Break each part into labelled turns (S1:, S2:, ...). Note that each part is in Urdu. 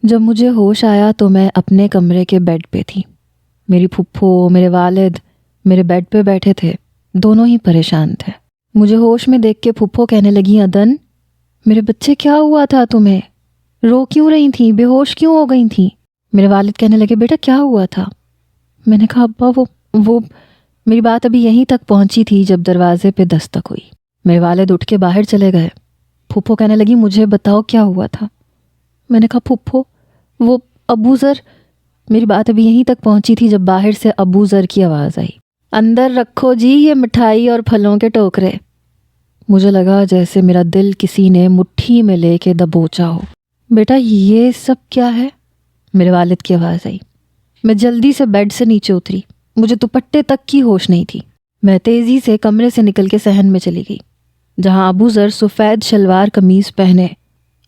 S1: جب مجھے ہوش آیا تو میں اپنے کمرے کے بیڈ پہ تھی۔ میری پھپھو، میرے والد میرے بیڈ پہ بیٹھے تھے، دونوں ہی پریشان تھے۔ مجھے ہوش میں دیکھ کے پھپھو کہنے لگی، عدن میرے بچے کیا ہوا تھا تمہیں؟ رو کیوں رہی تھیں؟ بے ہوش کیوں ہو گئی تھیں؟ میرے والد کہنے لگے، بیٹا کیا ہوا تھا؟ میں نے کہا، ابا وہ میری بات ابھی یہیں تک پہنچی تھی جب دروازے پہ دستک ہوئی۔ میرے والد اٹھ کے باہر چلے گئے۔ پھپھو کہنے لگی، مجھے بتاؤ کیا ہوا تھا؟ میں نے کہا، پھپھو وہ ابو ذر، میری بات ابھی یہیں تک پہنچی تھی جب باہر سے ابو ذر کی آواز آئی، اندر رکھو جی یہ مٹھائی اور پھلوں کے ٹوکرے۔ مجھے لگا جیسے میرا دل کسی نے مٹھی میں لے کے دبوچا ہو۔ بیٹا یہ سب کیا ہے؟ میرے والد کی آواز آئی۔ میں جلدی سے بیڈ سے نیچے اتری، مجھے دوپٹے تک کی ہوش نہیں تھی۔ میں تیزی سے کمرے سے نکل کے صحن میں چلی گئی، جہاں ابو ذر سفید شلوار قمیض پہنے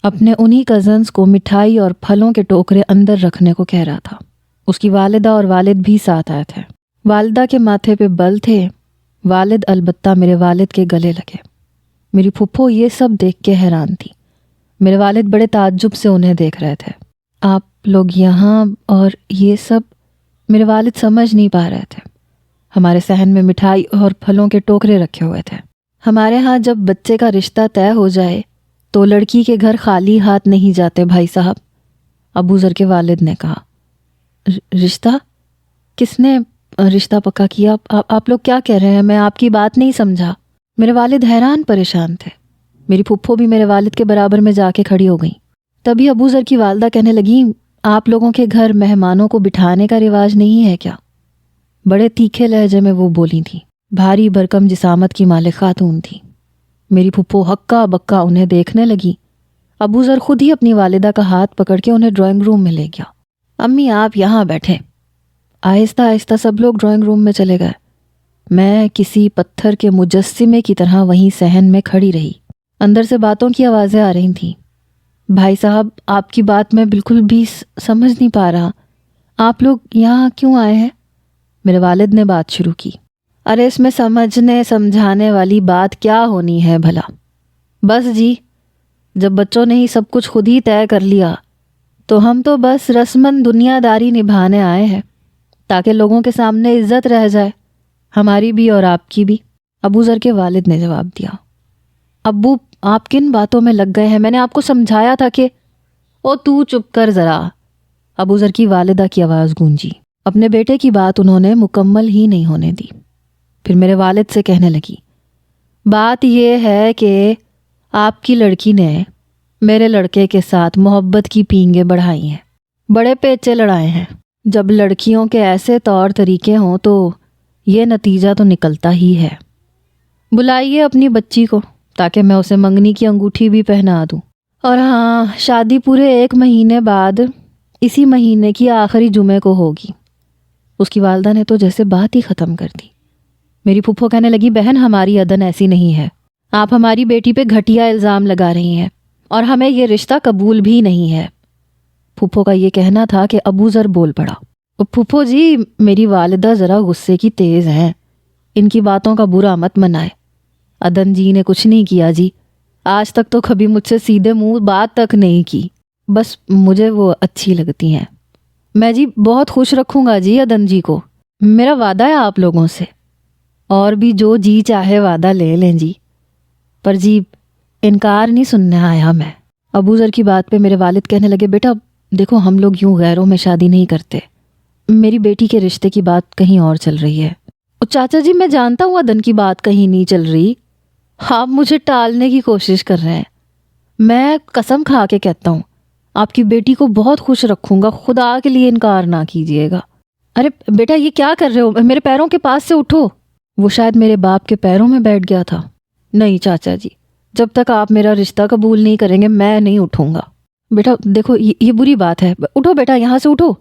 S1: اپنے انہی کزنز کو مٹھائی اور پھلوں کے ٹوکرے اندر رکھنے کو کہہ رہا تھا۔ اس کی والدہ اور والد بھی ساتھ آئے تھے۔ والدہ کے ماتھے پہ بل تھے، والد البتہ میرے والد کے گلے لگے۔ میری پھپھو یہ سب دیکھ کے حیران تھی۔ میرے والد بڑے تعجب سے انہیں دیکھ رہے تھے۔ آپ لوگ یہاں اور یہ سب؟ میرے والد سمجھ نہیں پا رہے تھے۔ ہمارے صحن میں مٹھائی اور پھلوں کے ٹوکرے رکھے ہوئے تھے۔ ہمارے ہاں جب بچے کا رشتہ طے ہو جائے تو لڑکی کے گھر خالی ہاتھ نہیں جاتے بھائی صاحب، ابو ذر کے والد نے کہا۔ رشتہ؟ کس نے رشتہ پکا کیا؟ آپ لوگ کیا کہہ رہے ہیں؟ میں آپ کی بات نہیں سمجھا۔ میرے والد حیران پریشان تھے۔ میری پھپھو بھی میرے والد کے برابر میں جا کے کھڑی ہو گئی۔ تبھی ابو ذر کی والدہ کہنے لگی، آپ لوگوں کے گھر مہمانوں کو بٹھانے کا رواج نہیں ہے کیا؟ بڑے تیکھے لہجے میں وہ بولی تھی۔ بھاری بھرکم جسامت کی مالک خاتون تھی۔ میری پھپھو ہکا بکا انہیں دیکھنے لگی۔ ابو ذر خود ہی اپنی والدہ کا ہاتھ پکڑ کے انہیں ڈرائنگ روم میں لے گیا۔ امی آپ یہاں بیٹھیں۔ آہستہ آہستہ سب لوگ ڈرائنگ روم میں چلے گئے۔ میں کسی پتھر کے مجسمے کی طرح وہیں صحن میں کھڑی رہی۔ اندر سے باتوں کی آوازیں آ رہی تھیں۔ بھائی صاحب آپ کی بات میں بالکل بھی سمجھ نہیں پا رہا، آپ لوگ یہاں کیوں آئے ہیں؟ میرے والد نے بات شروع کی۔ ارے اس میں سمجھنے سمجھانے والی بات کیا ہونی ہے بھلا؟ بس جی، جب بچوں نے ہی سب کچھ خود ہی طے کر لیا تو ہم تو بس رسماً دنیا داری نبھانے آئے ہیں تاکہ لوگوں کے سامنے عزت رہ جائے، ہماری بھی اور آپ کی بھی۔ ابو ذر کے والد نے جواب دیا۔ ابو آپ کن باتوں میں لگ گئے ہیں؟ میں نے آپ کو سمجھایا تھا کہ… او تو چپ کر ذرا، ابو ذر کی والدہ کی آواز گونجی۔ اپنے بیٹے کی بات انہوں نے مکمل ہی نہیں ہونے دی۔ پھر میرے والد سے کہنے لگی، بات یہ ہے کہ آپ کی لڑکی نے میرے لڑکے کے ساتھ محبت کی پینگیں بڑھائی ہیں، بڑے پیچے لڑائے ہیں۔ جب لڑکیوں کے ایسے طور طریقے ہوں تو یہ نتیجہ تو نکلتا ہی ہے۔ بلائیے اپنی بچی کو تاکہ میں اسے منگنی کی انگوٹھی بھی پہنا دوں۔ اور ہاں، شادی پورے 1 مہینے بعد اسی مہینے کی آخری جمعے کو ہوگی۔ اس کی والدہ نے تو جیسے بات ہی ختم کر دی۔ میری پھپھو کہنے لگی، بہن ہماری عدن ایسی نہیں ہے، آپ ہماری بیٹی پہ گھٹیا الزام لگا رہی ہیں اور ہمیں یہ رشتہ قبول بھی نہیں ہے۔ پھپھو کا یہ کہنا تھا کہ ابو ذر بول پڑا، پھپھو جی میری والدہ ذرا غصے کی تیز ہیں، ان کی باتوں کا برا مت منائے۔ عدن جی نے کچھ نہیں کیا جی، آج تک تو کبھی مجھ سے سیدھے منہ بات تک نہیں کی، بس مجھے وہ اچھی لگتی ہیں۔ میں جی بہت خوش رکھوں گا جی عدن جی کو، میرا وعدہ ہے آپ لوگوں سے۔ اور بھی جو جی چاہے وعدہ لے لیں جی، پر جی انکار نہیں سننے آیا میں۔ ابو ذر کی بات پہ میرے والد کہنے لگے، بیٹا دیکھو ہم لوگ یوں غیروں میں شادی نہیں کرتے، میری بیٹی کے رشتے کی بات کہیں اور چل رہی ہے۔ چاچا جی میں جانتا ہوں عدن کی بات کہیں نہیں چل رہی، آپ مجھے ٹالنے کی کوشش کر رہے ہیں۔ میں قسم کھا کے کہتا ہوں آپ کی بیٹی کو بہت خوش رکھوں گا، خدا کے لیے انکار نہ کیجیے گا۔ ارے بیٹا یہ کیا کر رہے ہو؟ میرے پیروں کے پاس سے اٹھو۔ وہ شاید میرے باپ کے پیروں میں بیٹھ گیا تھا۔ نہیں چاچا جی، جب تک آپ میرا رشتہ قبول نہیں کریں گے میں نہیں اٹھوں گا۔ بیٹا دیکھو یہ بری بات ہے، اٹھو بیٹا یہاں سے اٹھو،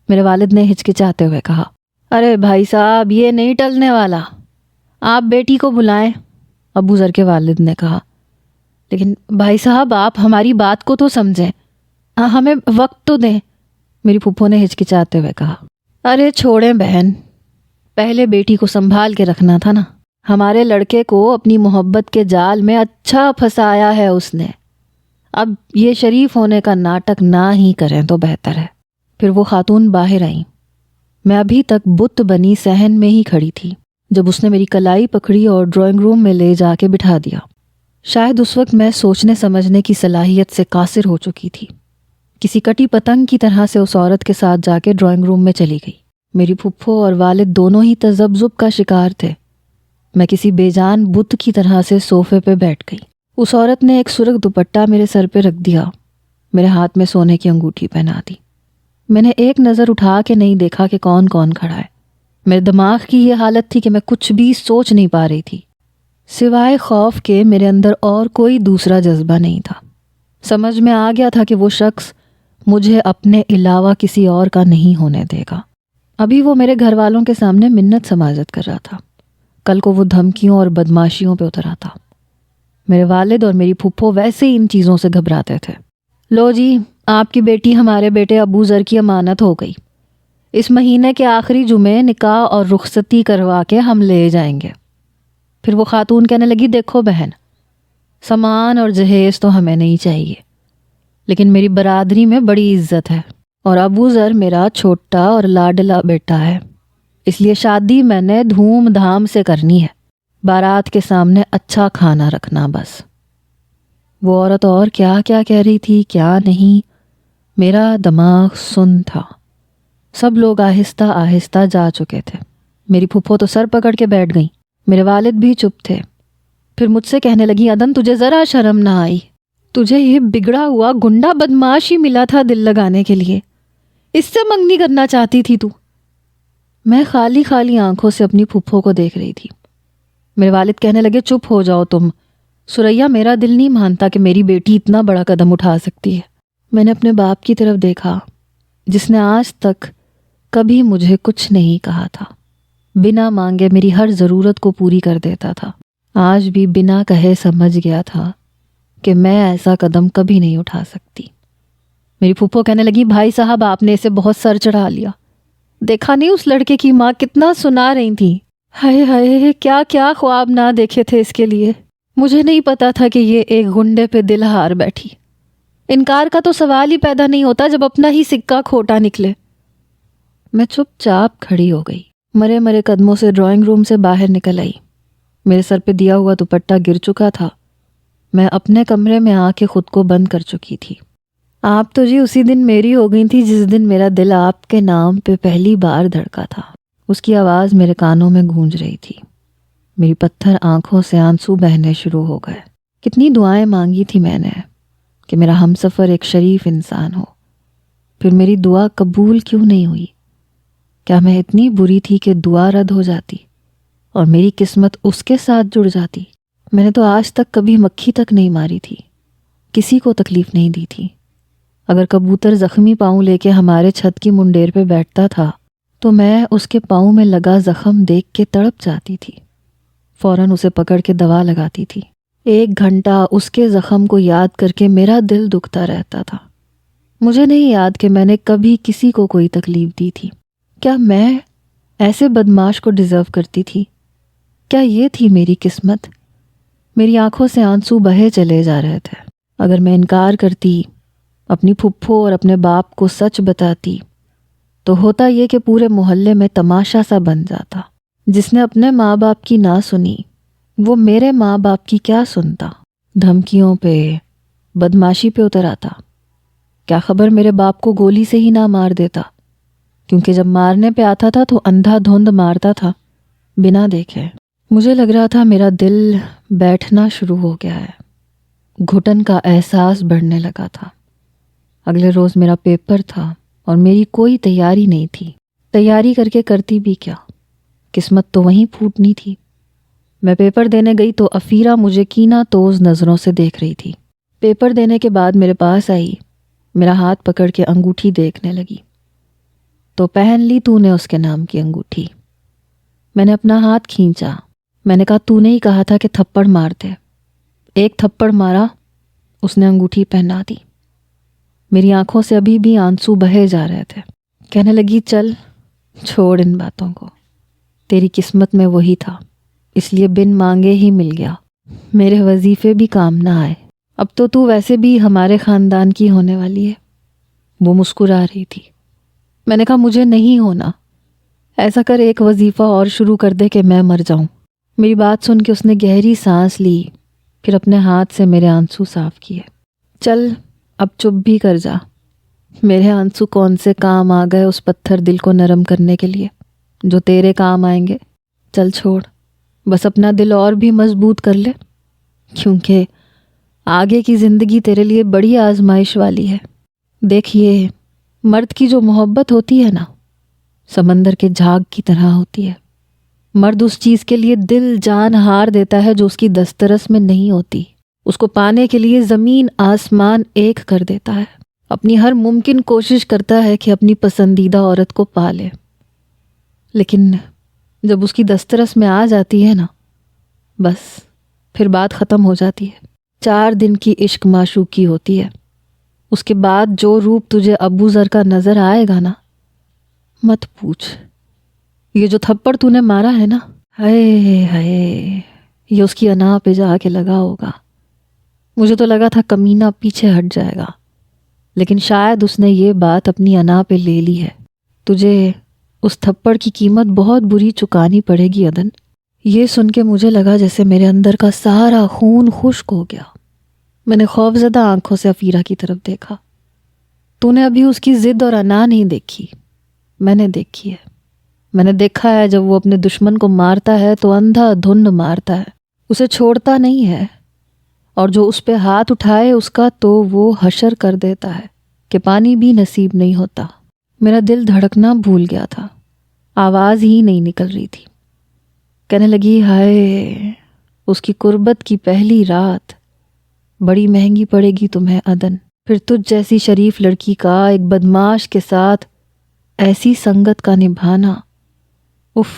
S1: میرے والد نے ہچکچاتے ہوئے کہا۔ ارے بھائی صاحب یہ نہیں ٹلنے والا، آپ بیٹی کو بلائیں، ابو ذر کے والد نے کہا۔ لیکن بھائی صاحب آپ ہماری بات کو تو سمجھیں، ہمیں وقت تو دیں، میری پھپھو نے ہچکچاتے ہوئے کہا۔ ارے چھوڑیں بہن، پہلے بیٹی کو سنبھال کے رکھنا تھا نا، ہمارے لڑکے کو اپنی محبت کے جال میں اچھا پھنسایا ہے اس نے، اب یہ شریف ہونے کا ناٹک نہ ہی کریں تو بہتر ہے۔ پھر وہ خاتون باہر آئیں۔ میں ابھی تک بت بنی صحن میں ہی کھڑی تھی جب اس نے میری کلائی پکڑی اور ڈرائنگ روم میں لے جا کے بٹھا دیا۔ شاید اس وقت میں سوچنے سمجھنے کی صلاحیت سے قاصر ہو چکی تھی۔ کسی کٹی پتنگ کی طرح سے اس عورت کے ساتھ جا کے ڈرائنگ روم میں چلی گئی۔ میری پھپھو اور والد دونوں ہی تذبذب کا شکار تھے۔ میں کسی بے جان بت کی طرح سے صوفے پہ بیٹھ گئی۔ اس عورت نے ایک سرخ دوپٹہ میرے سر پہ رکھ دیا، میرے ہاتھ میں سونے کی انگوٹھی پہنا دی۔ میں نے ایک نظر اٹھا کے نہیں دیکھا کہ کون کون کھڑا ہے۔ میرے دماغ کی یہ حالت تھی کہ میں کچھ بھی سوچ نہیں پا رہی تھی، سوائے خوف کے میرے اندر اور کوئی دوسرا جذبہ نہیں تھا۔ سمجھ میں آ گیا تھا کہ وہ شخص مجھے اپنے علاوہ کسی اور کا نہیں ہونے دے گا۔ ابھی وہ میرے گھر والوں کے سامنے منت سماجت کر رہا تھا، کل کو وہ دھمکیوں اور بدماشیوں پہ اتر آتا۔ میرے والد اور میری پھپھو ویسے ہی ان چیزوں سے گھبراتے تھے۔ لو جی، آپ کی بیٹی ہمارے بیٹے ابو ذر کی امانت ہو گئی، اس مہینے کے آخری جمعے نکاح اور رخصتی کروا کے ہم لے جائیں گے۔ پھر وہ خاتون کہنے لگی، دیکھو بہن، سامان اور جہیز تو ہمیں نہیں چاہیے، لیکن میری برادری میں بڑی عزت ہے اور ابو ذر میرا چھوٹا اور لاڈلا بیٹا ہے، اس لیے شادی میں نے دھوم دھام سے کرنی ہے، بارات کے سامنے اچھا کھانا رکھنا بس۔ وہ عورت اور کیا کیا کہہ رہی تھی کیا نہیں، میرا دماغ سن تھا۔ سب لوگ آہستہ آہستہ جا چکے تھے۔ میری پھپھو تو سر پکڑ کے بیٹھ گئیں، میرے والد بھی چپ تھے۔ پھر مجھ سے کہنے لگی، عدن تجھے ذرا شرم نہ آئی؟ تجھے یہ بگڑا ہوا گنڈا بدماش ہی ملا تھا دل لگانے کے لیے، اس سے منگنی کرنا چاہتی تھی تو؟ میں خالی خالی آنکھوں سے اپنی پھپھو کو دیکھ رہی تھی۔ میرے والد کہنے لگے، چپ ہو جاؤ تم سریا، میرا دل نہیں مانتا کہ میری بیٹی اتنا بڑا قدم اٹھا سکتی ہے۔ میں نے اپنے باپ کی طرف دیکھا جس نے آج تک کبھی مجھے کچھ نہیں کہا تھا، بنا مانگے میری ہر ضرورت کو پوری کر دیتا تھا۔ آج بھی بنا کہے سمجھ گیا تھا کہ میں ایسا قدم کبھی نہیں اٹھا سکتی۔ میری پھپھو کہنے لگی، بھائی صاحب آپ نے اسے بہت سر چڑھا لیا، دیکھا نہیں اس لڑکے کی ماں کتنا سنا رہی تھی، ہائے ہائے کیا کیا خواب نہ دیکھے تھے اس کے لیے، مجھے نہیں پتا تھا کہ یہ ایک گنڈے پہ دل ہار بیٹھی۔ انکار کا تو سوال ہی پیدا نہیں ہوتا جب اپنا ہی سکہ کھوٹا نکلے۔ میں چپ چاپ کھڑی ہو گئی، مرے مرے قدموں سے ڈرائنگ روم سے باہر نکل آئی۔ میرے سر پہ دیا ہوا دوپٹہ گر چکا تھا، میں اپنے کمرے میں آ کے خود کو بند کر چکی تھی۔ آپ تو جی اسی دن میری ہو گئی تھی جس دن میرا دل آپ کے نام پہ پہلی بار دھڑکا تھا۔ اس کی آواز میرے کانوں میں گونج رہی تھی۔ میری پتھر آنکھوں سے آنسو بہنے شروع ہو گئے۔ کتنی دعائیں مانگی تھی میں نے کہ میرا ہمسفر ایک شریف انسان ہو، پھر میری دعا قبول کیوں نہیں ہوئی؟ کیا میں اتنی بری تھی کہ دعا رد ہو جاتی اور میری قسمت اس کے ساتھ جڑ جاتی؟ میں نے تو آج تک کبھی مکھی تک نہیں ماری تھی، کسی کو تکلیف نہیں دی تھی۔ اگر کبوتر زخمی پاؤں لے کے ہمارے چھت کی منڈیر پہ بیٹھتا تھا تو میں اس کے پاؤں میں لگا زخم دیکھ کے تڑپ جاتی تھی، فوراً اسے پکڑ کے دوا لگاتی تھی۔ 1 گھنٹہ اس کے زخم کو یاد کر کے میرا دل دکھتا رہتا تھا۔ مجھے نہیں یاد کہ میں نے کبھی کسی کو کوئی تکلیف دی تھی۔ کیا میں ایسے بدماش کو ڈیزرو کرتی تھی؟ کیا یہ تھی میری قسمت؟ میری آنکھوں سے آنسو بہے چلے جا رہے تھے۔ اگر میں انکار کرتی، اپنی پھپھو اور اپنے باپ کو سچ بتاتی، تو ہوتا یہ کہ پورے محلے میں تماشا سا بن جاتا۔ جس نے اپنے ماں باپ کی نہ سنی وہ میرے ماں باپ کی کیا سنتا؟ دھمکیوں پہ، بدماشی پہ اتر آتا۔ کیا خبر میرے باپ کو گولی سے ہی نہ مار دیتا، کیونکہ جب مارنے پہ آتا تھا تو اندھا دھند مارتا تھا بنا دیکھے۔ مجھے لگ رہا تھا میرا دل بیٹھنا شروع ہو گیا ہے، گھٹن کا احساس بڑھنے لگا تھا۔ اگلے روز میرا پیپر تھا اور میری کوئی تیاری نہیں تھی۔ تیاری کر کے کرتی بھی کیا؟ قسمت تو وہیں پھوٹنی تھی۔ میں پیپر دینے گئی تو افیرہ مجھے کینہ توز نظروں سے دیکھ رہی تھی۔ پیپر دینے کے بعد میرے پاس آئی، میرا ہاتھ پکڑ کے انگوٹھی دیکھنے لگی۔ تو پہن لی تو نے اس کے نام کی انگوٹھی؟ میں نے اپنا ہاتھ کھینچا۔ میں نے کہا، تو نے ہی کہا تھا کہ تھپڑ مار دے۔ 1 تھپڑ مارا، اس نے انگوٹھی پہنا دی۔ میری آنکھوں سے ابھی بھی آنسو بہے جا رہے تھے۔ کہنے لگی، چل چھوڑ ان باتوں کو، تیری قسمت میں وہی تھا، اس لیے بن مانگے ہی مل گیا۔ میرے وظیفے بھی کام نہ آئے اب تو ویسے بھی ہمارے خاندان کی ہونے والی ہے۔ وہ مسکرا رہی تھی۔ میں نے کہا مجھے نہیں ہونا، ایسا کر ایک وظیفہ اور شروع کر دے کہ میں مر جاؤں۔ میری بات سن کے اس نے گہری سانس لی، پھر اپنے ہاتھ سے میرے آنسو صاف کیے۔ چل اب چپ بھی کر جا، میرے آنسو کون سے کام آ گئے اس پتھر دل کو نرم کرنے کے لیے جو تیرے کام آئیں گے۔ چل چھوڑ، بس اپنا دل اور بھی مضبوط کر لے، کیونکہ آگے کی زندگی تیرے لیے بڑی آزمائش والی ہے۔ دیکھیے، مرد کی جو محبت ہوتی ہے نا، سمندر کے جھاگ کی طرح ہوتی ہے۔ مرد اس چیز کے لیے دل جان ہار دیتا ہے جو اس کی دسترس میں نہیں ہوتی، اس کو پانے کے لیے زمین آسمان ایک کر دیتا ہے، اپنی ہر ممکن کوشش کرتا ہے کہ اپنی پسندیدہ عورت کو پا لے، لیکن جب اس کی دسترس میں آ جاتی ہے نا، بس پھر بات ختم ہو جاتی ہے۔ 4 دن کی عشق معشوقی ہوتی ہے، اس کے بعد جو روپ تجھے ابو ذر کا نظر آئے گا نا، مت پوچھ۔ یہ جو تھپڑ تو نے مارا ہے نا، ہائے ہائے، یہ اس کی انا پہ جا کے لگا ہوگا۔ مجھے تو لگا تھا کمینہ پیچھے ہٹ جائے گا، لیکن شاید اس نے یہ بات اپنی انا پہ لے لی ہے۔ تجھے اس تھپڑ کی قیمت بہت بری چکانی پڑے گی عدن۔ یہ سن کے مجھے لگا جیسے میرے اندر کا سارا خون خشک ہو گیا۔ میں نے خوفزدہ آنکھوں سے افیرہ کی طرف دیکھا۔ تو نے ابھی اس کی ضد اور انا نہیں دیکھی، میں نے دیکھی ہے۔ میں نے دیکھا ہے جب وہ اپنے دشمن کو مارتا ہے تو اندھا دھند مارتا ہے، اسے چھوڑتا نہیں ہے، اور جو اس پہ ہاتھ اٹھائے اس کا تو وہ حشر کر دیتا ہے کہ پانی بھی نصیب نہیں ہوتا۔ میرا دل دھڑکنا بھول گیا تھا، آواز ہی نہیں نکل رہی تھی۔ کہنے لگی، ہائے، اس کی قربت کی پہلی رات بڑی مہنگی پڑے گی تمہیں عدن۔ پھر تجھ جیسی شریف لڑکی کا ایک بدماش کے ساتھ ایسی سنگت کا نبھانا، اف،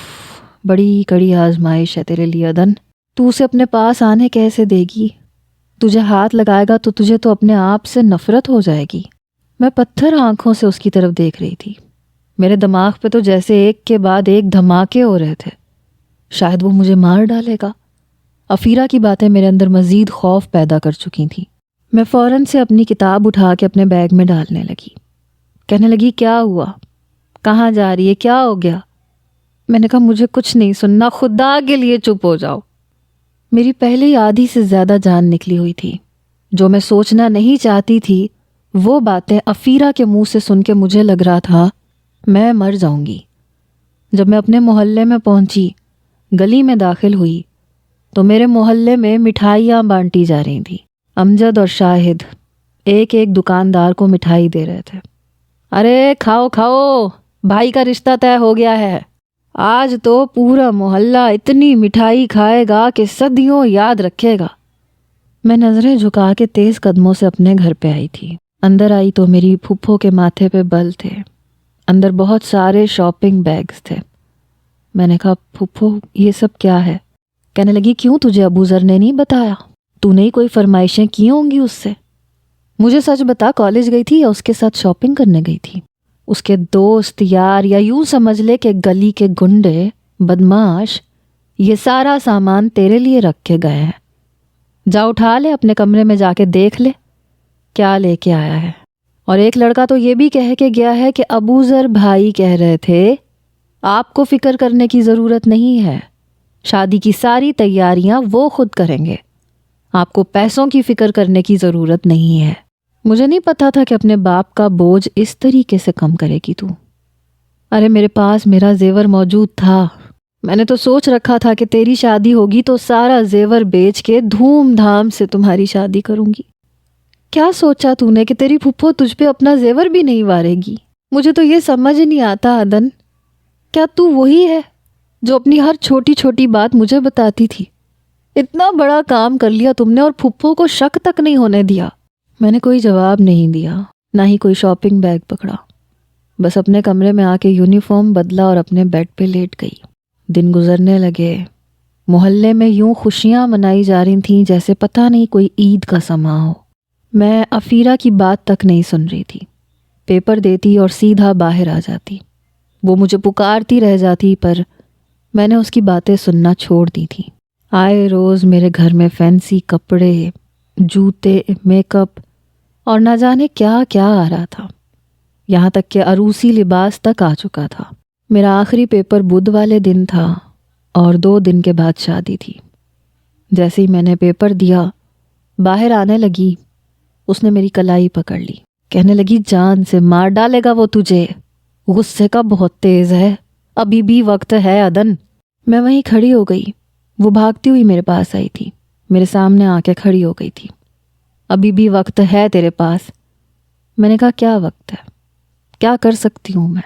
S1: بڑی کڑی آزمائش ہے تیرے لیے عدن۔ تو اسے اپنے پاس آنے کیسے دے گی؟ تجھے ہاتھ لگائے گا تو تجھے تو اپنے آپ سے نفرت ہو جائے گی۔ میں پتھر آنکھوں سے اس کی طرف دیکھ رہی تھی۔ میرے دماغ پہ تو جیسے ایک کے بعد ایک دھماکے ہو رہے تھے، شاید وہ مجھے مار ڈالے گا۔ افیرہ کی باتیں میرے اندر مزید خوف پیدا کر چکی تھیں۔ میں فوراً سے اپنی کتاب اٹھا کے اپنے بیگ میں ڈالنے لگی۔ کہنے لگی، کیا ہوا؟ کہاں جا رہی ہے؟ کیا ہو گیا؟ میں نے کہا مجھے کچھ نہیں سننا، خدا کے لیے چپ ہو جاؤ۔ میری پہلے ہی آدھی سے زیادہ جان نکلی ہوئی تھی۔ جو میں سوچنا نہیں چاہتی تھی وہ باتیں افیرہ کے منہ سے سن کے مجھے لگ رہا تھا میں مر جاؤں گی۔ جب میں اپنے محلے میں پہنچی، گلی میں داخل ہوئی تو میرے محلے میں مٹھائیاں بانٹی جا رہی تھیں۔ امجد اور شاہد ایک ایک دکاندار کو مٹھائی دے رہے تھے۔ ارے کھاؤ کھاؤ، بھائی کا رشتہ طے ہو گیا ہے، آج تو پورا محلہ اتنی مٹھائی کھائے گا کہ صدیوں یاد رکھے گا۔ میں نظریں جھکا کے تیز قدموں سے اپنے گھر پہ آئی تھی۔ اندر آئی تو میری پھپھو کے ماتھے پہ بل تھے، اندر بہت سارے شاپنگ بیگز تھے۔ میں نے کہا، پھپھو یہ سب کیا ہے؟ کہنے لگی، کیوں تجھے ابو ذر نے نہیں بتایا؟ تو نے کوئی فرمائشیں کی ہوں گی اس سے؟ مجھے سچ بتا، کالج گئی تھی یا اس کے ساتھ شاپنگ کرنے گئی تھی؟ اس کے دوست یار، یا یوں سمجھ لے کہ گلی کے گنڈے بدماش یہ سارا سامان تیرے لیے رکھ کے گئے ہیں۔ جا اٹھا لے، اپنے کمرے میں جا کے دیکھ لے کیا لے کے آیا ہے۔ اور ایک لڑکا تو یہ بھی کہہ کے گیا ہے کہ ابو ذر بھائی کہہ رہے تھے آپ کو فکر کرنے کی ضرورت نہیں ہے، شادی کی ساری تیاریاں وہ خود کریں گے، آپ کو پیسوں کی فکر کرنے کی ضرورت نہیں ہے۔ مجھے نہیں پتا تھا کہ اپنے باپ کا بوجھ اس طریقے سے کم کرے گی تو۔ ارے میرے پاس میرا زیور موجود تھا، میں نے تو سوچ رکھا تھا کہ تیری شادی ہوگی تو سارا زیور بیچ کے دھوم دھام سے تمہاری شادی کروں گی۔ کیا سوچا تو نے کہ تیری پھپھو تجھ پہ اپنا زیور بھی نہیں وارے گی؟ مجھے تو یہ سمجھ نہیں آتا عدن، کیا تو وہی ہے جو اپنی ہر چھوٹی چھوٹی بات مجھے بتاتی تھی؟ اتنا بڑا کام کر لیا تم نے اور پھپھو کو شک تک نہیں ہونے دیا۔ میں نے کوئی جواب نہیں دیا، نہ ہی کوئی شاپنگ بیگ پکڑا، بس اپنے کمرے میں آ کے یونیفارم بدلا اور اپنے بیڈ پہ لیٹ گئی۔ دن گزرنے لگے، محلے میں یوں خوشیاں منائی جا رہی تھیں جیسے پتہ نہیں کوئی عید کا سماں ہو۔ میں افیرہ کی بات تک نہیں سن رہی تھی، پیپر دیتی اور سیدھا باہر آ جاتی۔ وہ مجھے پکارتی رہ جاتی پر میں نے اس کی باتیں سننا چھوڑ دی تھی۔ آئے روز میرے گھر میں فینسی کپڑے، جوتے، میک اپ اور نہ جانے کیا کیا آ رہا تھا، یہاں تک کہ عروسی لباس تک آ چکا تھا۔ میرا آخری پیپر بدھ والے دن تھا اور 2 دن کے بعد شادی تھی۔ جیسے ہی میں نے پیپر دیا، باہر آنے لگی، اس نے میری کلائی پکڑ لی، کہنے لگی جان سے مار ڈالے گا وہ تجھے، غصے کا بہت تیز ہے، ابھی بھی وقت ہے عدن۔ میں وہیں کھڑی ہو گئی، وہ بھاگتی ہوئی میرے پاس آئی تھی، میرے سامنے آ کے کھڑی ہو گئی تھی۔ ابھی بھی وقت ہے تیرے پاس؟ میں نے کہا کیا وقت ہے، کیا کر سکتی ہوں میں،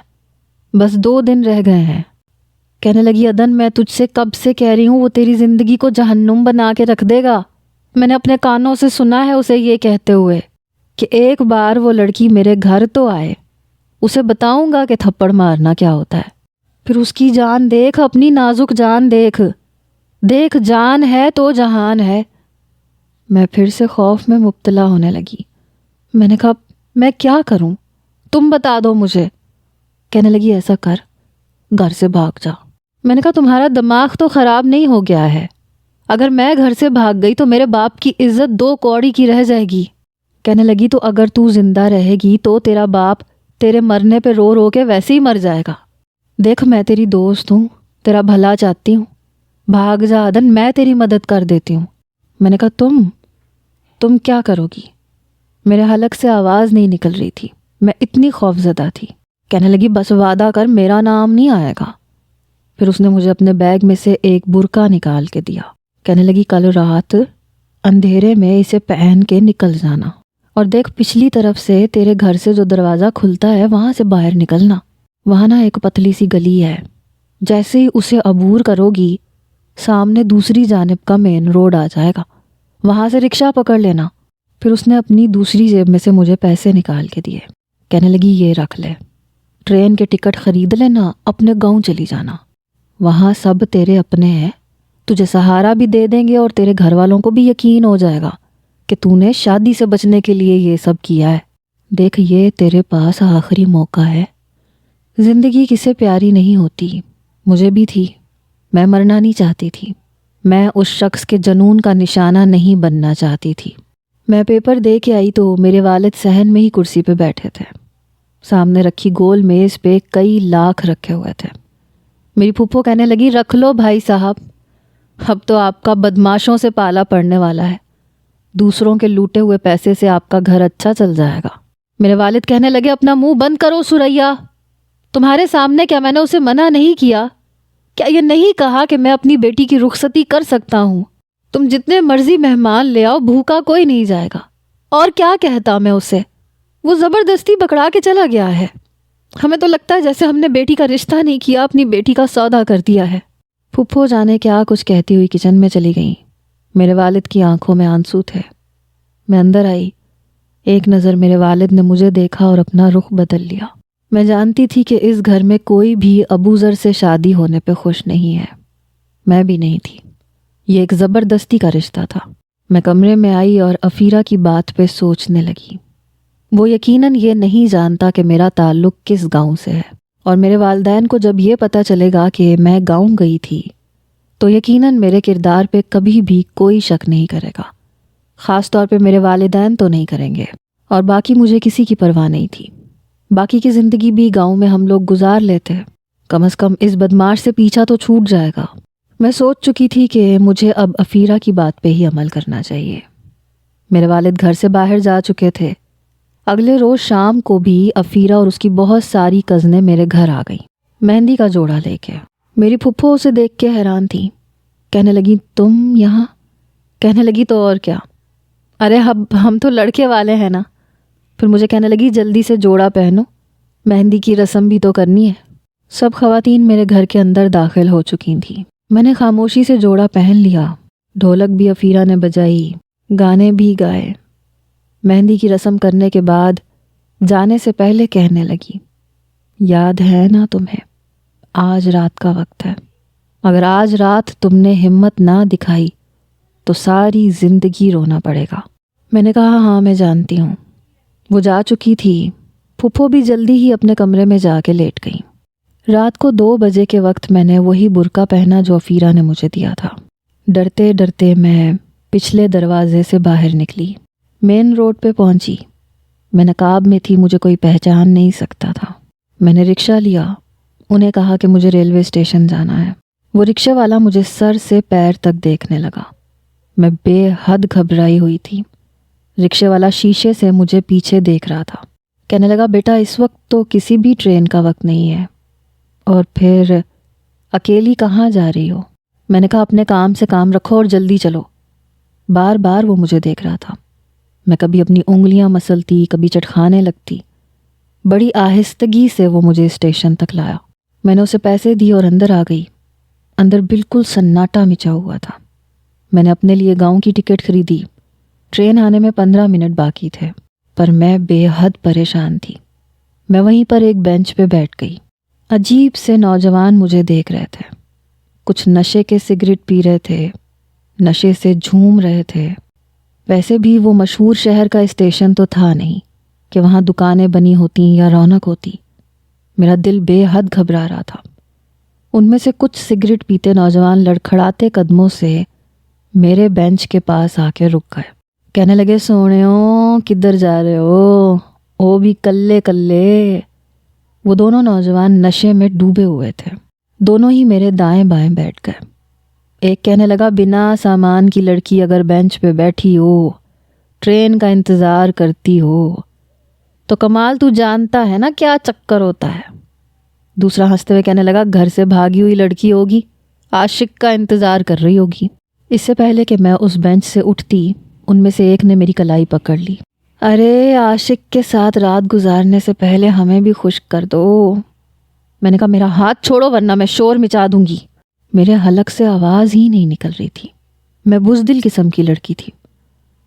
S1: بس 2 دن رہ گئے ہیں۔ کہنے لگی عدن میں تجھ سے کب سے کہہ رہی ہوں، وہ تیری زندگی کو جہنم بنا کے رکھ دے گا۔ میں نے اپنے کانوں سے سنا ہے اسے یہ کہتے ہوئے کہ ایک بار وہ لڑکی میرے گھر تو آئے، اسے بتاؤں گا کہ تھپڑ مارنا کیا ہوتا ہے، پھر اس کی جان دیکھ، اپنی نازک جان دیکھ، دیکھ جان ہے تو جہان ہے۔ میں پھر سے خوف میں مبتلا ہونے لگی۔ میں نے کہا میں کیا کروں، تم بتا دو مجھے۔ کہنے لگی ایسا کر، گھر سے بھاگ جا۔ میں نے کہا تمہارا دماغ تو خراب نہیں ہو گیا ہے؟ اگر میں گھر سے بھاگ گئی تو میرے باپ کی عزت 2 کوڑی کی رہ جائے گی۔ کہنے لگی تو اگر تو زندہ رہے گی تو تیرا باپ تیرے مرنے پہ رو رو کے ویسے ہی مر جائے گا۔ دیکھ میں تیری دوست ہوں، تیرا بھلا چاہتی ہوں، بھاگ جا عدن، میں تیری مدد کر دیتی ہوں۔ میں نے کہا تم کیا کرو گی؟ میرے حلق سے آواز نہیں نکل رہی تھی، میں اتنی خوفزدہ تھی۔ کہنے لگی بس وعدہ کر میرا نام نہیں آئے گا۔ پھر اس نے مجھے اپنے بیگ میں سے ایک برقع نکال کے دیا۔ کہنے لگی کل رات اندھیرے میں اسے پہن کے نکل جانا، اور دیکھ پچھلی طرف سے تیرے گھر سے جو دروازہ کھلتا ہے وہاں سے باہر نکلنا، وہاں نا ایک پتلی سی گلی ہے، جیسے ہی اسے عبور کرو گی سامنے دوسری جانب کا مین روڈ آ جائے گا، وہاں سے رکشہ پکڑ لینا۔ پھر اس نے اپنی دوسری جیب میں سے مجھے پیسے نکال کے دیے۔ کہنے لگی یہ رکھ لے، ٹرین کے ٹکٹ خرید لینا، اپنے گاؤں چلی جانا، وہاں سب تیرے اپنے ہیں، تجھے سہارا بھی دے دیں گے اور تیرے گھر والوں کو بھی یقین ہو جائے گا کہ تو نے شادی سے بچنے کے لیے یہ سب کیا ہے۔ دیکھ یہ تیرے پاس آخری موقع ہے، زندگی کسے پیاری نہیں ہوتی، مجھے بھی تھی، میں مرنا نہیں چاہتی تھی، میں اس شخص کے جنون کا نشانہ نہیں بننا چاہتی تھی۔ میں پیپر دے کے آئی تو میرے والد صحن میں ہی کرسی پہ بیٹھے تھے، سامنے رکھی گول میز پہ کئی لاکھ رکھے ہوئے تھے۔ میری پھپھو کہنے لگی رکھ لو بھائی صاحب، اب تو آپ کا بدماشوں سے پالا پڑنے والا ہے، دوسروں کے لوٹے ہوئے پیسے سے آپ کا گھر اچھا چل جائے گا۔ میرے والد کہنے لگے اپنا منہ بند کرو سریا، تمہارے سامنے کیا میں نے اسے منع نہیں کیا؟ کیا یہ نہیں کہا کہ میں اپنی بیٹی کی رخصتی کر سکتا ہوں؟ تم جتنے مرضی مہمان لے آؤ، بھوکا کوئی نہیں جائے گا۔ اور کیا کہتا میں اسے، وہ زبردستی پکڑا کے چلا گیا ہے، ہمیں تو لگتا ہے جیسے ہم نے بیٹی کا رشتہ نہیں کیا، اپنی بیٹی کا سودا کر دیا ہے۔ پھپھو جانے کیا کچھ کہتی ہوئی کچن میں چلی گئیں، میرے والد کی آنکھوں میں آنسو تھے۔ میں اندر آئی، ایک نظر میرے والد نے مجھے دیکھا اور اپنا رخ بدل لیا۔ میں جانتی تھی کہ اس گھر میں کوئی بھی ابو ذر سے شادی ہونے پہ خوش نہیں ہے، میں بھی نہیں تھی، یہ ایک زبردستی کا رشتہ تھا۔ میں کمرے میں آئی اور افیرہ کی بات پہ سوچنے لگی۔ وہ یقیناً یہ نہیں جانتا کہ میرا تعلق کس گاؤں سے ہے، اور میرے والدین کو جب یہ پتہ چلے گا کہ میں گاؤں گئی تھی تو یقیناً میرے کردار پہ کبھی بھی کوئی شک نہیں کرے گا، خاص طور پہ میرے والدین تو نہیں کریں گے، اور باقی مجھے کسی کی پرواہ نہیں تھی۔ باقی کی زندگی بھی گاؤں میں ہم لوگ گزار لیتے، کم از کم اس بدماش سے پیچھا تو چھوٹ جائے گا۔ میں سوچ چکی تھی کہ مجھے اب افیرہ کی بات پہ ہی عمل کرنا چاہیے۔ میرے والد گھر سے باہر جا چکے تھے۔ اگلے روز شام کو بھی افیرہ اور اس کی بہت ساری کزنیں میرے گھر آ گئیں، مہندی کا جوڑا لے کے۔ میری پھپھو اسے دیکھ کے حیران تھی، کہنے لگی تم یہاں؟ کہنے لگی تو اور کیا، ارے ہم تو لڑکے والے ہیں نا۔ پھر مجھے کہنے لگی جلدی سے جوڑا پہنو، مہندی کی رسم بھی تو کرنی ہے۔ سب خواتین میرے گھر کے اندر داخل ہو چکی تھیں۔ میں نے خاموشی سے جوڑا پہن لیا، ڈھولک بھی افیرہ نے بجائی، گانے بھی گائے۔ مہندی کی رسم کرنے کے بعد جانے سے پہلے کہنے لگی یاد ہے نا تمہیں، آج رات کا وقت ہے، اگر آج رات تم نے ہمت نہ دکھائی تو ساری زندگی رونا پڑے گا۔ میں نے کہا ہاں میں جانتی ہوں۔ وہ جا چکی تھی، پھپھو بھی جلدی ہی اپنے کمرے میں جا کے لیٹ گئی۔ رات کو 2 بجے کے وقت میں نے وہی برقع پہنا جو افیرہ نے مجھے دیا تھا۔ ڈرتے ڈرتے میں پچھلے دروازے سے باہر نکلی، مین روڈ پہ پہنچی۔ میں نقاب میں تھی، مجھے کوئی پہچان نہیں سکتا تھا۔ میں نے رکشہ لیا، انہیں کہا کہ مجھے ریلوے اسٹیشن جانا ہے۔ وہ رکشے والا مجھے سر سے پیر تک دیکھنے لگا۔ میں بے حد گھبرائی ہوئی تھی۔ رکشے والا شیشے سے مجھے پیچھے دیکھ رہا تھا۔ کہنے لگا بیٹا اس وقت تو کسی بھی ٹرین کا وقت نہیں ہے، اور پھر اکیلی کہاں جا رہی ہو؟ میں نے کہا اپنے کام سے کام رکھو اور جلدی چلو۔ بار بار وہ مجھے دیکھ رہا تھا۔ میں کبھی اپنی انگلیاں مسلتی، کبھی چٹکھانے لگتی۔ بڑی آہستگی سے وہ مجھے اسٹیشن تک لایا۔ میں نے اسے پیسے دیے اور اندر آ گئی۔ اندر بالکل سناٹا مچا ہوا تھا۔ میں نے اپنے لیے گاؤں کی ٹکٹ خریدی۔ ٹرین آنے میں 15 منٹ باقی تھے، پر میں بے حد پریشان تھی۔ میں وہیں پر ایک بینچ پہ بیٹھ گئی۔ عجیب سے نوجوان مجھے دیکھ رہے تھے۔ کچھ نشے کے سگریٹ پی رہے تھے، نشے سے جھوم رہے تھے۔ ویسے بھی وہ مشہور شہر کا اسٹیشن تو تھا نہیں کہ وہاں دکانیں بنی ہوتی یا رونق ہوتی۔ میرا دل بے حد گھبرا رہا تھا۔ ان میں سے کچھ سگریٹ پیتے نوجوان لڑکھڑاتے قدموں سے میرے بینچ کے پاس آ کے رک گئے۔ کہنے لگے سونےو کدھر جا رہے ہو؟ وہ بھی کلے کلے۔ وہ دونوں نوجوان نشے میں ڈوبے ہوئے تھے۔ دونوں ہی میرے دائیں بائیں بیٹھ گئے۔ ایک کہنے لگا بنا سامان کی لڑکی اگر بینچ پہ بیٹھی ہو، ٹرین کا انتظار کرتی ہو تو کمال تو جانتا ہے نا کیا چکر ہوتا ہے۔ دوسرا ہنستے ہوئے کہنے لگا گھر سے بھاگی ہوئی لڑکی ہوگی، عاشق کا انتظار کر رہی ہوگی۔ اس سے پہلے کہ میں اس بینچ سے اٹھتی، ان میں سے ایک نے میری کلائی پکڑ لی۔ ارے عاشق کے ساتھ رات گزارنے سے پہلے ہمیں بھی خوش کر دو۔ میں نے کہا میرا ہاتھ چھوڑو ورنہ میں شور مچا دوں گی۔ میرے حلق سے آواز ہی نہیں نکل رہی تھی۔ میں بزدل قسم کی لڑکی تھی۔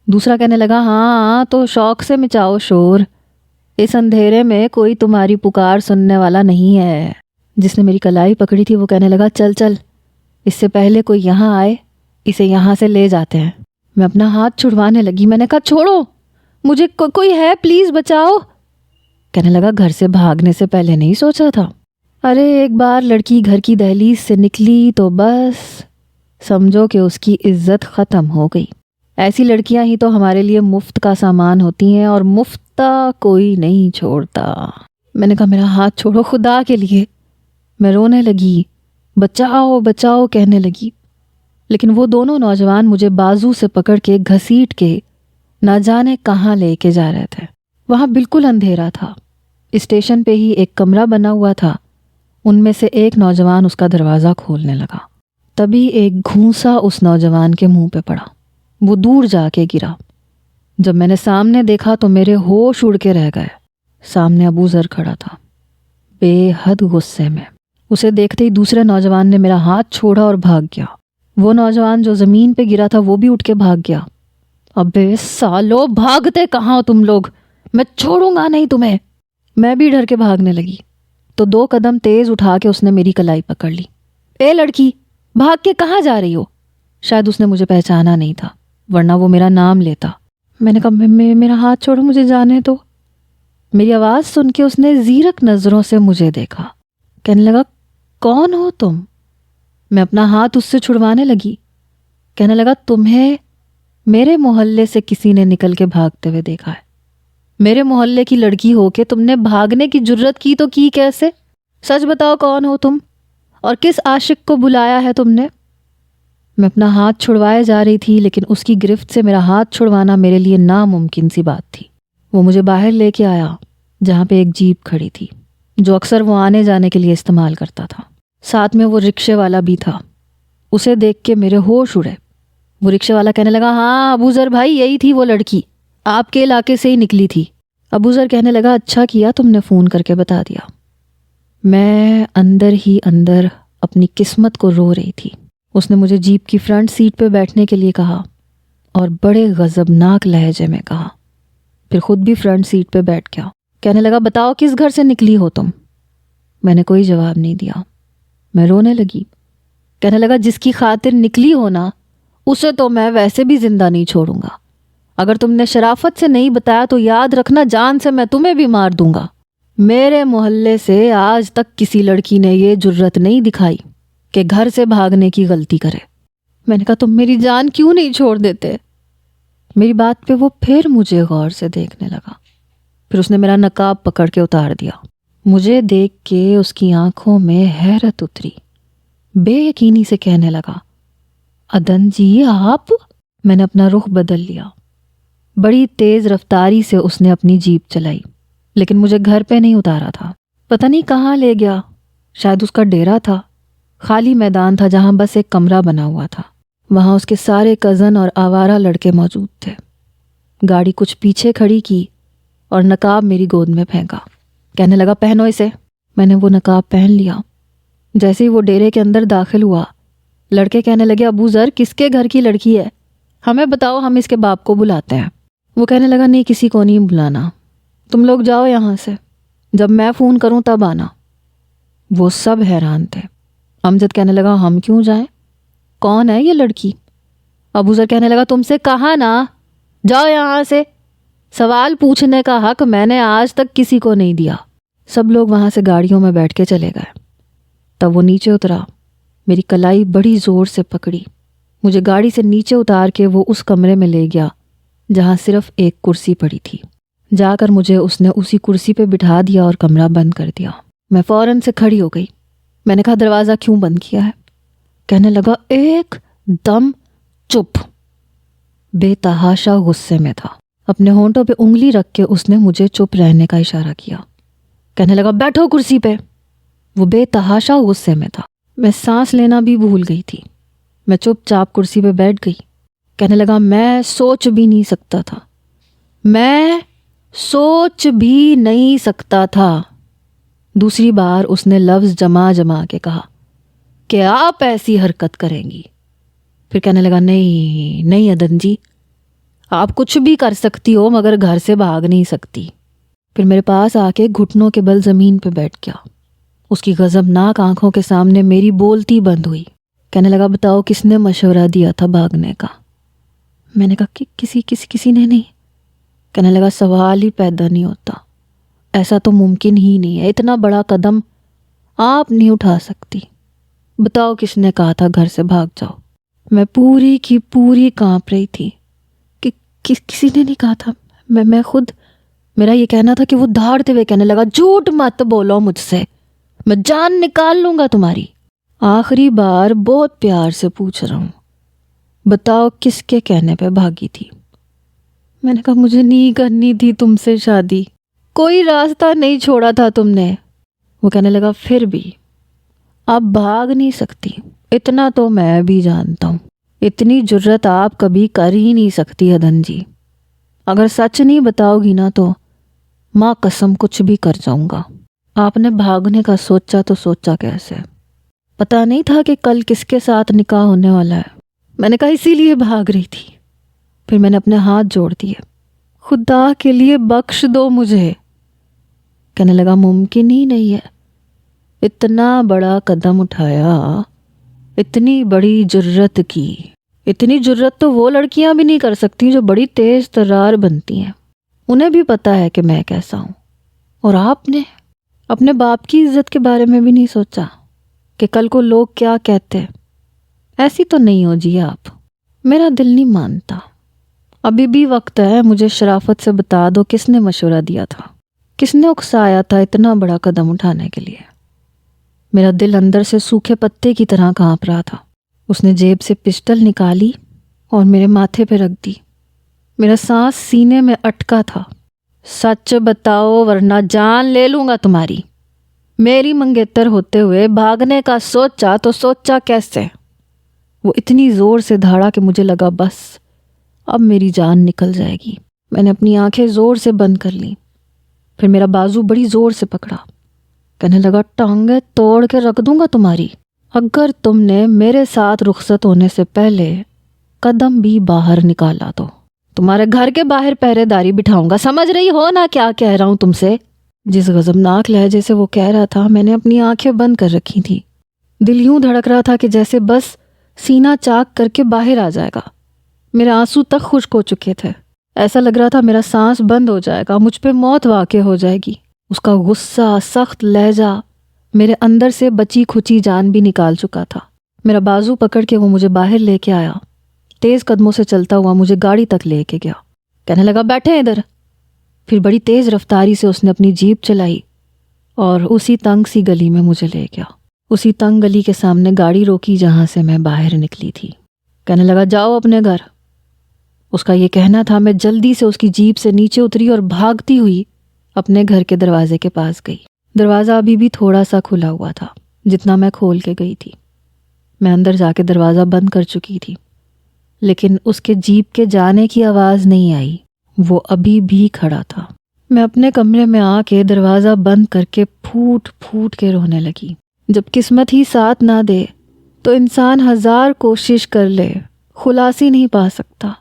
S1: دوسرا کہنے لگا ہاں تو شوق سے مچاؤ شور، اس اندھیرے میں کوئی تمہاری پکار سننے والا نہیں ہے۔ جس نے میری کلائی پکڑی تھی وہ کہنے لگا چل چل، اس سے پہلے کوئی یہاں آئے اسے یہاں سے لے جاتے ہیں۔ میں اپنا ہاتھ چھڑوانے لگی۔ میں نے کہا چھوڑو مجھے، کوئی ہے پلیز بچاؤ۔ کہنے لگا گھر سے بھاگنے سے پہلے نہیں سوچا تھا؟ ارے ایک بار لڑکی گھر کی دہلیز سے نکلی تو بس سمجھو کہ اس کی عزت ختم ہو گئی۔ ایسی لڑکیاں ہی تو ہمارے لیے مفت کا سامان ہوتی ہیں، اور مفتا کوئی نہیں چھوڑتا۔ میں نے کہا میرا ہاتھ چھوڑو خدا کے لیے۔ میں رونے لگی، بچاؤ بچاؤ کہنے لگی، لیکن وہ دونوں نوجوان مجھے بازو سے پکڑ کے گھسیٹ کے نہ جانے کہاں لے کے جا رہے تھے۔ وہاں بالکل اندھیرا تھا۔ اسٹیشن پہ ہی ایک کمرہ بنا ہوا تھا۔ ان میں سے ایک نوجوان اس کا دروازہ کھولنے لگا۔ تبھی ایک گھونسا اس نوجوان کے منہ پہ پڑا۔ وہ دور جا کے گرا۔ جب میں نے سامنے دیکھا تو میرے ہوش اڑ کے رہ گئے۔ سامنے ابو ذر کھڑا تھا، بے حد غصے میں۔ اسے دیکھتے ہی دوسرے نوجوان نے میرا ہاتھ چھوڑا اور بھاگ گیا۔ وہ نوجوان جو زمین پہ گرا تھا وہ بھی اٹھ کے بھاگ گیا۔ ابے سالو بھاگتے کہاں ہو تم لوگ؟ میں چھوڑوں گا نہیں تمہیں۔ میں بھی ڈر کے بھاگنے لگی تو 2 قدم تیز اٹھا کے اس نے میری کلائی پکڑ لی۔ اے لڑکی بھاگ کے کہاں جا رہی ہو؟ شاید اس نے مجھے پہچانا نہیں تھا، ورنہ وہ میرا نام لیتا۔ میں نے کہا میرا ہاتھ چھوڑو، مجھے جانے دو۔ میری آواز سن کے اس نے زیرک نظروں سے مجھے دیکھا۔ کہنے لگا کون ہو تم؟ میں اپنا ہاتھ اس سے چھڑوانے لگی۔ کہنے لگا تمہیں میرے محلے سے کسی نے نکل کے بھاگتے ہوئے دیکھا ہے؟ میرے محلے کی لڑکی ہو کے تم نے بھاگنے کی جرت کی تو کی کیسے؟ سچ بتاؤ کون ہو تم اور کس عاشق کو بلایا ہے تم نے؟ میں اپنا ہاتھ چھڑوائے جا رہی تھی، لیکن اس کی گرفت سے میرا ہاتھ چھڑوانا میرے لیے ناممکن سی بات تھی۔ وہ مجھے باہر لے کے آیا جہاں پہ ایک جیپ کھڑی تھی جو اکثر وہ آنے جانے کے لیے استعمال کرتا تھا۔ ساتھ میں وہ رکشے والا بھی تھا۔ اسے دیکھ کے میرے ہوش اڑے۔ وہ رکشے والا کہنے لگا ہاں ابو ذر بھائی، یہی تھی وہ لڑکی، آپ کے علاقے سے ہی نکلی تھی۔ ابو ذر کہنے لگا اچھا کیا تم نے فون کر کے بتا دیا۔ میں اندر ہی اندر اپنی قسمت کو رو رہی تھی۔ اس نے مجھے جیپ کی فرنٹ سیٹ پہ بیٹھنے کے لیے کہا اور بڑے غضبناک لہجے میں کہا، پھر خود بھی فرنٹ سیٹ پہ بیٹھ گیا۔ کہنے لگا بتاؤ کس گھر سے نکلی ہو تم؟ میں نے کوئی جواب نہیں دیا۔ میں رونے لگی۔ کہنے لگا جس کی خاطر نکلی ہو نا، اسے تو میں ویسے بھی زندہ نہیں چھوڑوں گا۔ اگر تم نے شرافت سے نہیں بتایا تو یاد رکھنا جان سے میں تمہیں بھی مار دوں گا۔ میرے محلے سے آج تک کسی لڑکی نے یہ جرت نہیں دکھائی کہ گھر سے بھاگنے کی غلطی کرے۔ میں نے کہا تم میری جان کیوں نہیں چھوڑ دیتے؟ میری بات پہ وہ پھر مجھے غور سے دیکھنے لگا، پھر اس نے میرا نقاب پکڑ کے اتار دیا۔ مجھے دیکھ کے اس کی آنکھوں میں حیرت اتری، بے یقینی سے کہنے لگا، عدن جی آپ؟ میں نے اپنا رخ بدل لیا۔ بڑی تیز رفتاری سے اس نے اپنی جیپ چلائی، لیکن مجھے گھر پہ نہیں اتارا تھا، پتہ نہیں کہاں لے گیا۔ شاید اس کا ڈیرا تھا، خالی میدان تھا جہاں بس ایک کمرہ بنا ہوا تھا۔ وہاں اس کے سارے کزن اور آوارہ لڑکے موجود تھے۔ گاڑی کچھ پیچھے کھڑی کی اور نقاب میری گود میں پھینکا، کہنے لگا پہنو اسے۔ میں نے وہ نقاب پہن لیا۔ جیسے ہی وہ ڈیرے کے اندر داخل ہوا، لڑکے کہنے لگے ابو ذر کس کے گھر کی لڑکی ہے، ہمیں بتاؤ، ہم اس کے باپ کو بلاتے ہیں۔ وہ کہنے لگا نہیں کسی کو نہیں بلانا، تم لوگ جاؤ یہاں سے، جب میں فون کروں تب آنا۔ وہ سب حیران تھے۔ امجد کہنے لگا ہم کیوں جائیں، کون ہے یہ لڑکی؟ ابو ذر کہنے لگا تم سے کہا نا، جاؤ یہاں سے، سوال پوچھنے کا حق میں نے آج تک کسی کو نہیں دیا۔ سب لوگ وہاں سے گاڑیوں میں بیٹھ کے چلے گئے۔ تب وہ نیچے اترا، میری کلائی بڑی زور سے پکڑی، مجھے گاڑی سے نیچے اتار کے وہ اس کمرے میں لے گیا جہاں صرف ایک کرسی پڑی تھی۔ جا کر مجھے اس نے اسی کرسی پہ بٹھا دیا اور کمرہ بند کر دیا۔ میں فوراً سے کھڑی ہو گئی۔ میں نے کہا دروازہ کیوں بند کیا ہے؟ کہنے لگا ایک دم چپ۔ بے تحاشا غصے میں تھا۔ اپنے ہونٹوں پہ انگلی رکھ کے اس نے مجھے چپ رہنے کا اشارہ کیا، کہنے لگا بیٹھو کرسی پہ۔ وہ بے تحاشا غصے میں تھا۔ میں سانس لینا بھی بھول گئی تھی۔ میں چپ چاپ کرسی پہ بیٹھ گئی۔ کہنے لگا میں سوچ بھی نہیں سکتا تھا، میں سوچ بھی نہیں سکتا تھا۔ دوسری بار اس نے لفظ جما جما کے کہا کہ آپ ایسی حرکت کریں گی۔ پھر کہنے لگا نہیں نہیں عدن جی، آپ کچھ بھی کر سکتی ہو مگر گھر سے بھاگ نہیں سکتی۔ پھر میرے پاس آ کے گھٹنوں کے بل زمین پہ بیٹھ گیا۔ اس کی غضبناک آنکھوں کے سامنے میری بولتی بند ہوئی۔ کہنے لگا بتاؤ کس نے مشورہ دیا تھا بھاگنے کا؟ میں نے کہا کہ کسی نے نہیں۔ کہنے لگا سوال ہی پیدا نہیں ہوتا، ایسا تو ممکن ہی نہیں ہے، اتنا بڑا قدم آپ نہیں اٹھا سکتی، بتاؤ کس نے کہا تھا گھر سے بھاگ جاؤ؟ میں پوری کی پوری کانپ رہی تھی کہ کسی نے نہیں کہا تھا، میں خود، میرا یہ کہنا تھا کہ وہ دھاڑتے ہوئے کہنے لگا جھوٹ مت بولو مجھ سے، میں جان نکال لوں گا تمہاری۔ آخری بار بہت پیار سے پوچھ رہا ہوں، بتاؤ کس کے کہنے پہ بھاگی تھی؟ میں نے کہا مجھے نہیں کرنی تھی تم سے شادی، کوئی راستہ نہیں چھوڑا تھا تم نے۔ وہ کہنے لگا پھر بھی آپ بھاگ نہیں سکتی، اتنا تو میں بھی جانتا ہوں، اتنی جرت آپ کبھی کر ہی نہیں سکتی عدن جی، اگر سچ نہیں بتاؤ گی نا تو ماں قسم کچھ بھی کر جاؤں گا۔ آپ نے بھاگنے کا سوچا تو سوچا کیسے؟ پتا نہیں تھا کہ کل کس کے ساتھ نکاح ہونے والا ہے؟ میں نے کہا اسی لیے بھاگ رہی تھی۔ پھر میں نے اپنے ہاتھ جوڑ دیے، خدا کے لیے بخش دو مجھے۔ کہنے لگا ممکن ہی نہیں ہے، اتنا بڑا قدم اٹھایا، اتنی بڑی جرت کی، اتنی جرت تو وہ لڑکیاں بھی نہیں کر سکتی جو بڑی تیز ترار بنتی ہیں، انہیں بھی پتا ہے کہ میں کیسا ہوں۔ اور آپ نے اپنے باپ کی عزت کے بارے میں بھی نہیں سوچا کہ کل کو لوگ کیا کہتے؟ ایسی تو نہیں ہو جی آپ، میرا دل نہیں مانتا۔ ابھی بھی وقت ہے، مجھے شرافت سے بتا دو کس نے مشورہ دیا تھا، کس نے اکسایا تھا اتنا بڑا قدم اٹھانے کے لیے؟ میرا دل اندر سے سوکھے پتے کی طرح کانپ رہا تھا۔ اس نے جیب سے پسٹل نکالی اور میرے ماتھے پہ رکھ دی۔ میرا سانس سینے میں اٹکا تھا۔ سچ بتاؤ ورنہ جان لے لوں گا تمہاری۔ میری منگیتر ہوتے ہوئے بھاگنے کا سوچا تو سوچا کیسے؟ وہ اتنی زور سے دھاڑا کہ مجھے لگا بس اب میری جان نکل جائے گی۔ میں نے اپنی آنکھیں زور سے بند کر لیں۔ پھر میرا بازو بڑی زور سے پکڑا، کہنے لگا ٹانگیں توڑ کے رکھ دوں گا تمہاری اگر تم نے میرے ساتھ رخصت ہونے سے پہلے قدم بھی باہر نکالا تو تمہارے گھر کے باہر پہرے داری بٹھاؤں گا، سمجھ رہی ہو نا کیا کہہ رہا ہوں تم سے؟ جس غضبناک لہجے سے وہ کہہ رہا تھا میں نے اپنی آنکھیں بند کر رکھی تھی۔ دل یوں دھڑک رہا تھا کہ جیسے بس سینہ چاک کر کے باہر آ جائے گا۔ میرے آنسو تک خشک ہو چکے تھے، ایسا لگ رہا تھا میرا سانس بند ہو جائے گا، مجھ پہ موت واقع ہو جائے گی۔ اس کا غصہ، سخت لہجہ میرے اندر سے بچی کھچی جان بھی نکال چکا تھا۔ میرا بازو پکڑ کے وہ مجھے باہر لے کے آیا، تیز قدموں سے چلتا ہوا مجھے گاڑی تک لے کے گیا، کہنے لگا بیٹھے ادھر۔ پھر بڑی تیز رفتاری سے اس نے اپنی جیپ چلائی اور اسی تنگ سی گلی میں مجھے لے گیا، اسی تنگ گلی کے سامنے گاڑی روکی جہاں سے میں باہر نکلی تھی۔ کہنے لگا جاؤ اپنے گھر۔ اس کا یہ کہنا تھا، میں جلدی سے اس کی جیپ سے نیچے اتری اور بھاگتی ہوئی اپنے گھر کے دروازے کے پاس گئی۔ دروازہ ابھی بھی تھوڑا سا کھلا ہوا تھا جتنا میں کھول کے گئی تھی۔ میں اندر جا کے دروازہ بند کر چکی تھی، لیکن اس کے جیپ کے جانے کی آواز نہیں آئی، وہ ابھی بھی کھڑا تھا۔ میں اپنے کمرے میں آ کے دروازہ بند کر کے پھوٹ پھوٹ کے رونے لگی۔ جب قسمت ہی ساتھ نہ دے تو انسان 1000 کوشش کر لے، خلاصی نہیں پا سکتا۔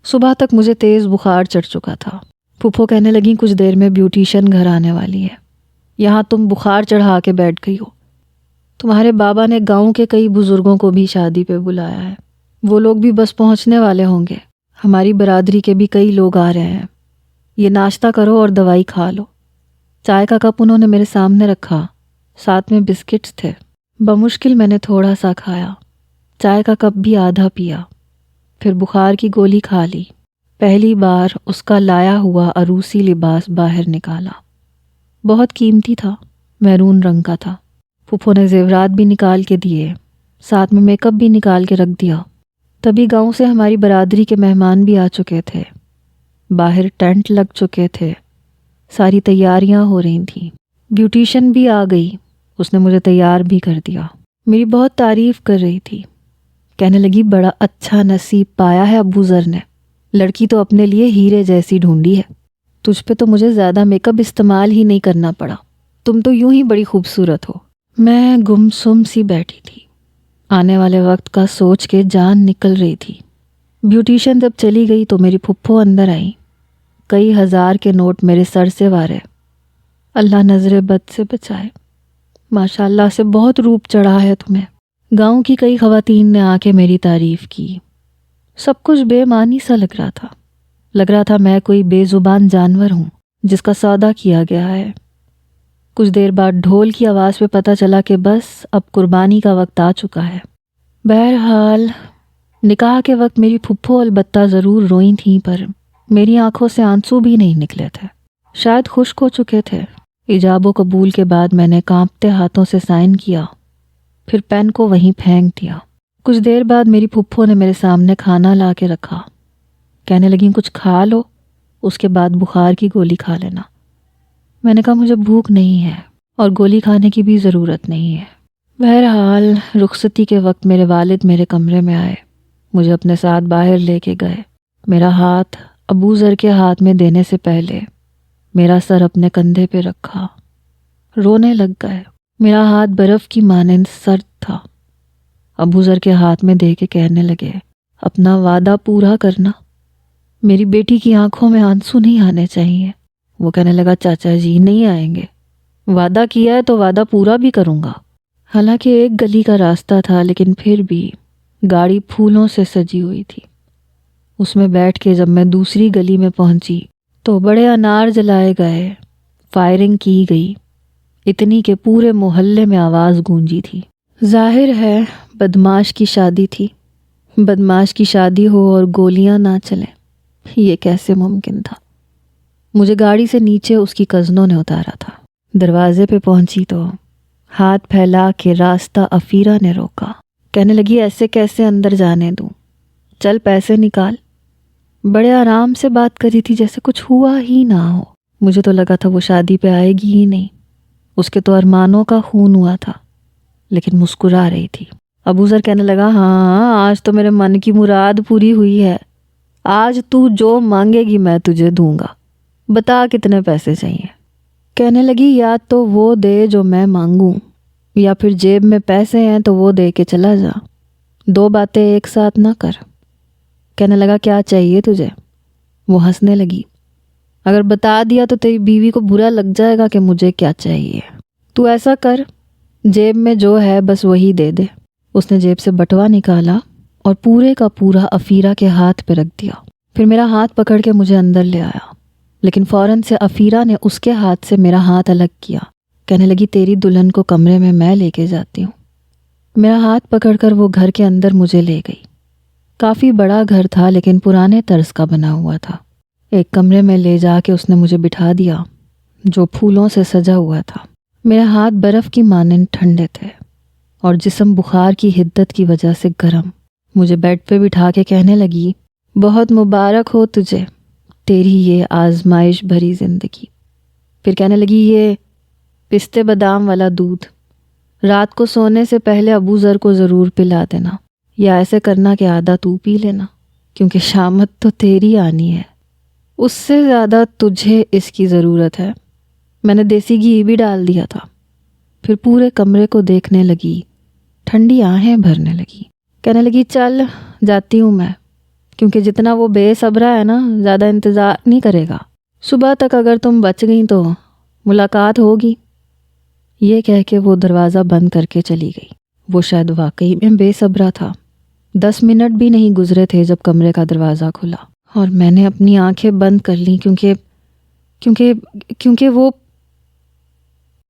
S1: صبح تک مجھے تیز بخار چڑھ چکا تھا۔ پھپھو کہنے لگیں کچھ دیر میں بیوٹیشین گھر آنے والی ہے، یہاں تم بخار چڑھا کے بیٹھ گئی ہو۔ تمہارے بابا نے گاؤں کے کئی بزرگوں کو بھی شادی پہ بلایا ہے، وہ لوگ بھی بس پہنچنے والے ہوں گے۔ ہماری برادری کے بھی کئی لوگ آ رہے ہیں، یہ ناشتہ کرو اور دوائی کھا لو۔ چائے کا کپ انہوں نے میرے سامنے رکھا، ساتھ میں بسکٹس تھے۔ بمشکل میں نے تھوڑا سا کھایا، چائے کا کپ بھی آدھا پیا، پھر بخار کی گولی کھا لی۔ پہلی بار اس کا لایا ہوا عروسی لباس باہر نکالا، بہت قیمتی تھا، میرون رنگ کا تھا۔ پھپھو نے زیورات بھی نکال کے دیے، ساتھ میں میک اپ بھی نکال کے رکھ دیا۔ تبھی گاؤں سے ہماری برادری کے مہمان بھی آ چکے تھے، باہر ٹینٹ لگ چکے تھے، ساری تیاریاں ہو رہی تھیں۔ بیوٹیشین بھی آ گئی، اس نے مجھے تیار بھی کر دیا، میری بہت تعریف کر رہی تھی۔ کہنے لگی بڑا اچھا نصیب پایا ہے ابو ذر نے، لڑکی تو اپنے لیے ہیرے جیسی ڈھونڈی ہے۔ تجھ پہ تو مجھے زیادہ میک اپ استعمال ہی نہیں کرنا پڑا، تم تو یوں ہی بڑی خوبصورت ہو۔ میں گمسم سی بیٹھی تھی، آنے والے وقت کا سوچ کے جان نکل رہی تھی۔ بیوٹیشین جب چلی گئی تو میری پھپھو اندر آئی، کئی 1000 کے نوٹ میرے سر سے وارے۔ اللہ نظر بد سے بچائے، ماشاء اللہ سے بہت روپ چڑھا ہے تمہیں۔ گاؤں کی کئی خواتین نے آ کے میری تعریف کی۔ سب کچھ بے معنی سا لگ رہا تھا میں کوئی بے زبان جانور ہوں جس کا سودا کیا گیا ہے۔ کچھ دیر بعد ڈھول کی آواز پہ پتہ چلا کہ بس اب قربانی کا وقت آ چکا ہے۔ بہرحال نکاح کے وقت میری پھپھو البتہ ضرور روئی تھیں، پر میری آنکھوں سے آنسو بھی نہیں نکلے تھے، شاید خشک ہو چکے تھے۔ ایجاب و قبول کے بعد میں نے کانپتے ہاتھوں سے سائن کیا، پھر پین کو وہیں پھینک دیا۔ کچھ دیر بعد میری پھپھو نے میرے سامنے کھانا لا کے رکھا، کہنے لگیں کچھ کھا لو، اس کے بعد بخار کی گولی کھا لینا۔ میں نے کہا مجھے بھوک نہیں ہے اور گولی کھانے کی بھی ضرورت نہیں ہے۔ بہرحال رخصتی کے وقت میرے والد میرے کمرے میں آئے، مجھے اپنے ساتھ باہر لے کے گئے۔ میرا ہاتھ ابو ذر کے ہاتھ میں دینے سے پہلے میرا سر اپنے کندھے پہ رکھا، رونے لگ گئے۔ میرا ہاتھ برف کی مانند سرد تھا۔ ابو ذر کے ہاتھ میں دے کے کہنے لگے اپنا وعدہ پورا کرنا، میری بیٹی کی آنکھوں میں آنسو نہیں آنے چاہیے۔ وہ کہنے لگا چاچا جی نہیں آئیں گے، وعدہ کیا ہے تو وعدہ پورا بھی کروں گا۔ حالانکہ ایک گلی کا راستہ تھا، لیکن پھر بھی گاڑی پھولوں سے سجی ہوئی تھی۔ اس میں بیٹھ کے جب میں دوسری گلی میں پہنچی تو بڑے انار جلائے گئے، فائرنگ کی گئی، اتنی کہ پورے محلے میں آواز گونجی تھی۔ ظاہر ہے بدماش کی شادی تھی، بدماش کی شادی ہو اور گولیاں نہ چلیں، یہ کیسے ممکن تھا؟ مجھے گاڑی سے نیچے اس کی کزنوں نے اتارا تھا۔ دروازے پہ پہنچی تو ہاتھ پھیلا کے راستہ افیرہ نے روکا، کہنے لگی ایسے کیسے اندر جانے دوں، چل پیسے نکال۔ بڑے آرام سے بات کری تھی جیسے کچھ ہوا ہی نہ ہو۔ مجھے تو لگا تھا وہ شادی پہ آئے گی ہی نہیں، اس کے تو ارمانوں کا خون ہوا تھا، لیکن مسکرا رہی تھی۔ ابو ذر کہنے لگا ہاں آج تو میرے من کی مراد پوری ہوئی ہے، آج تو جو مانگے گی میں تجھے دوں گا، بتا کتنے پیسے چاہیے۔ کہنے لگی یا تو وہ دے جو میں مانگوں، یا پھر جیب میں پیسے ہیں تو وہ دے کے چلا جا، دو باتیں ایک ساتھ نہ کر۔ کہنے لگا کیا چاہیے تجھے؟ وہ ہنسنے لگی، اگر بتا دیا تو تیری بیوی کو برا لگ جائے گا کہ مجھے کیا چاہیے، تو ایسا کر جیب میں جو ہے بس وہی دے دے۔ اس نے جیب سے بٹوا نکالا اور پورے کا پورا افیرہ کے ہاتھ پہ رکھ دیا، پھر میرا ہاتھ پکڑ کے مجھے اندر لے آیا، لیکن فوراً سے افیرہ نے اس کے ہاتھ سے میرا ہاتھ الگ کیا۔ کہنے لگی تیری دلہن کو کمرے میں لے کے جاتی ہوں۔ میرا ہاتھ پکڑ کر وہ گھر کے اندر مجھے لے گئی۔ کافی بڑا گھر تھا لیکن پرانے طرز کا بنا ہوا تھا۔ ایک کمرے میں لے جا کے اس نے مجھے بٹھا دیا جو پھولوں سے سجا ہوا تھا۔ میرے ہاتھ برف کی مانند ٹھنڈے تھے اور جسم بخار کی حدت کی وجہ سے گرم۔ مجھے بیڈ پہ بٹھا کے کہنے لگی، بہت مبارک ہو تجھے، تیری یہ آزمائش بھری زندگی۔ پھر کہنے لگی، یہ پستے بادام والا دودھ رات کو سونے سے پہلے ابو ذر کو ضرور پلا دینا، یا ایسے کرنا کہ آدھا تو پی لینا، کیونکہ شامت تو تیری آنی ہے، اس سے زیادہ تجھے اس کی ضرورت ہے۔ میں نے دیسی گھی بھی ڈال دیا تھا۔ پھر پورے کمرے کو دیکھنے لگی، ٹھنڈی آہیں بھرنے لگی، کہنے لگی، چل جاتی ہوں میں، کیونکہ جتنا وہ بے صبرا ہے نا زیادہ انتظار نہیں کرے گا، صبح تک اگر تم بچ گئیں تو ملاقات ہوگی۔ یہ کہہ کے وہ دروازہ بند کر کے چلی گئی۔ وہ شاید واقعی میں بے صبرا تھا۔ 10 منٹ بھی نہیں گزرے تھے جب کمرے کا دروازہ کھلا اور میں نے اپنی آنکھیں بند کر لیں کیونکہ وہ